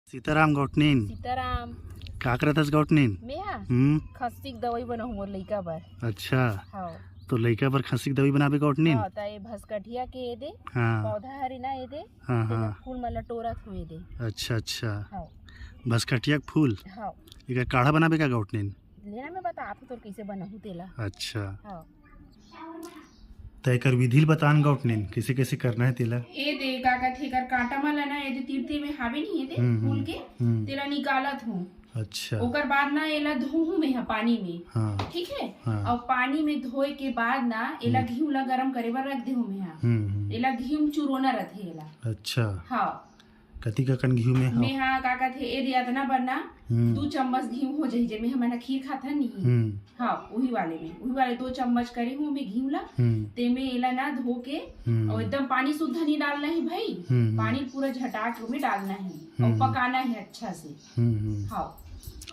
सीताराम गौटनीन सीताराम का करतस गौटनीन। मैं खस्सी की दवाई बनाऊ मोर लइका बर। अच्छा, हाँ तो लइका पर खस्सी की दवाई बनाबे गौटनीन। हाँ ताई भसकठिया के दे हाँ पौधा हरी ना दे हाँ तेला हाँ। फूल मला टोरत हुए दे। अच्छा अच्छा, हाँ भसकटिया के फूल हाँ एक काढ़ा बनाबे का गौटनीन। लेना मैं बता आप तो कैसे बनाऊ तेला। अच्छा, हाँ तो एकर विधि बतान गौटनीन कैसे कैसे करना है तेला। ए दे काका थे कर कांटा मला ना ए दे तीरते में हावे नहीं दे फूल के तेला निकालत हूँ। अच्छा, ओकर बाद ना एला धोहू में है पानी में। हाँ ठीक है हाँ। और पानी में धोए के बाद ना एला घी ला गरम करे बर रख देहू में एला घी चुरोना रहथे एला। अच्छा, हाँ कति का कन घी में मैं हाँ काका थे ए दिया ना बनना 2 चम्मच घी हो जाही जे में हमना खीर खाता नहीं। हाँ वही वाले 2 चम्मच करे हूँ मैं घी ला ते में एला ना धो के और एकदम पानी शुद्ध नहीं डालना है भाई। पानी पूरा झटा के में डालना है और पकाना है अच्छा से। हाँ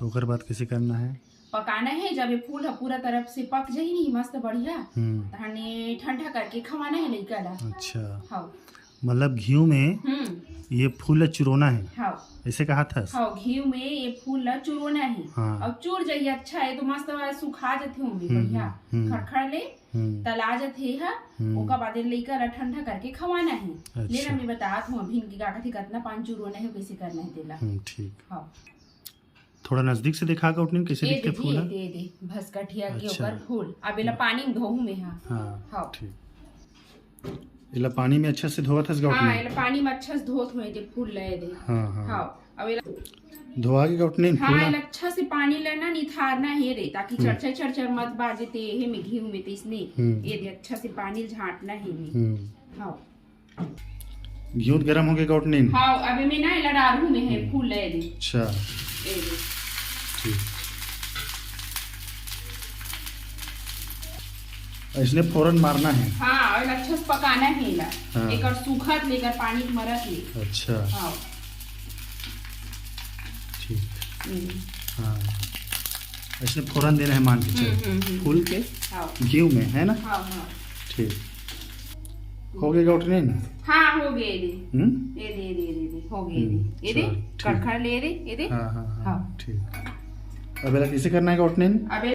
ओकर बाद कैसे करना है। पकाना है जब ये फूल पूरा तरफ से पक जाही नहीं मस्त बढ़िया तहने ठंडा करके खवाना है लइका ला। अच्छा, हाँ मतलब घी में ये फूल चुरोना है। हाँ ऐसे कहा था। हाँ घी में ये फूल ला चुरोना है। हाँ। और चूर जाइए अच्छा है तो मस्त सुखा जाते होंगे बढ़िया खड़खड़ ले तला जाते है। ओका बाद लइका ला ठंडा करके खवाना है। अच्छा। लेना मैं बतात हूँ अभी की काका थी कितना पानी चुरोना है कैसे करना है तेला। ठीक, हाँ थोड़ा नजदीक से दिखा गौटनीन कैसे ए दिखते फूल है। दे भसकठिया के अच्छा। ऊपर फूल अब एला पानी में धोहू में। हाँ हाँ हाँ ठीक, इला पानी में अच्छा से धोवत है हाँ गौटनीन। एला पानी में अच्छा से धोत हुए दे फूल ले दे। हाँ हाँ हाँ अब एला धोआ के गौटनीन हाँ फूल। एला अच्छा से पानी लेना निथारना है रे ताकि चरचर मत बाजे ते हे में घी में ते इसने ये दे अच्छा से पानी झांटना है रे। हाँ घी गरम हो गया गौटनीन। हाँ अबे में ना एला डालू में है फूल ले दे। अच्छा ए दे ठीक, इसने फौरन मारना है। हाँ और अच्छा से पकाना है एला। हाँ। एक और सूखत लेकर पानी के मरत ले। अच्छा हाँ ठीक, हाँ इसने फौरन देना है मान के चलो फूल के हाँ घी में है ना। हाँ हाँ ठीक, हो गया गौटनीन। हाँ हो गए दे ये दे हो गए दे ये दे कड़खड़ ले दे ये दे। हाँ हाँ हाँ हाँ। ठीक, अब कैसे करना है गौटनीन। अबे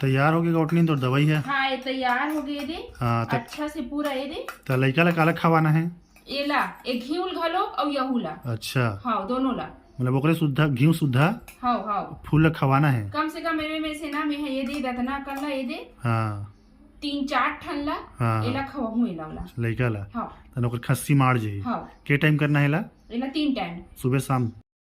तैयार हो गई गौटनीन तो दवाई है। हाँ ये तैयार हो गए दे। हाँ तब अच्छा से पूरा ये दे तो लइका ला काला खवाना है। एला एक घीउल घलो और यहुला। अच्छा, हाँ दोनों ला। मतलब ओकरे शुद्धा घी शुद्धा हाँ हाँ फूल ला खवाना है। कम से कम में से ना में ये दे दतना कर ला ये दे हाँ 3-4 ठन ला। हाँ। एला खवाहू एला वाला। लइका ला हाँ तन ओकर खस्सी मार जाई। हाँ के टाइम करना है ला। एला 3 टाइम सुबह शाम।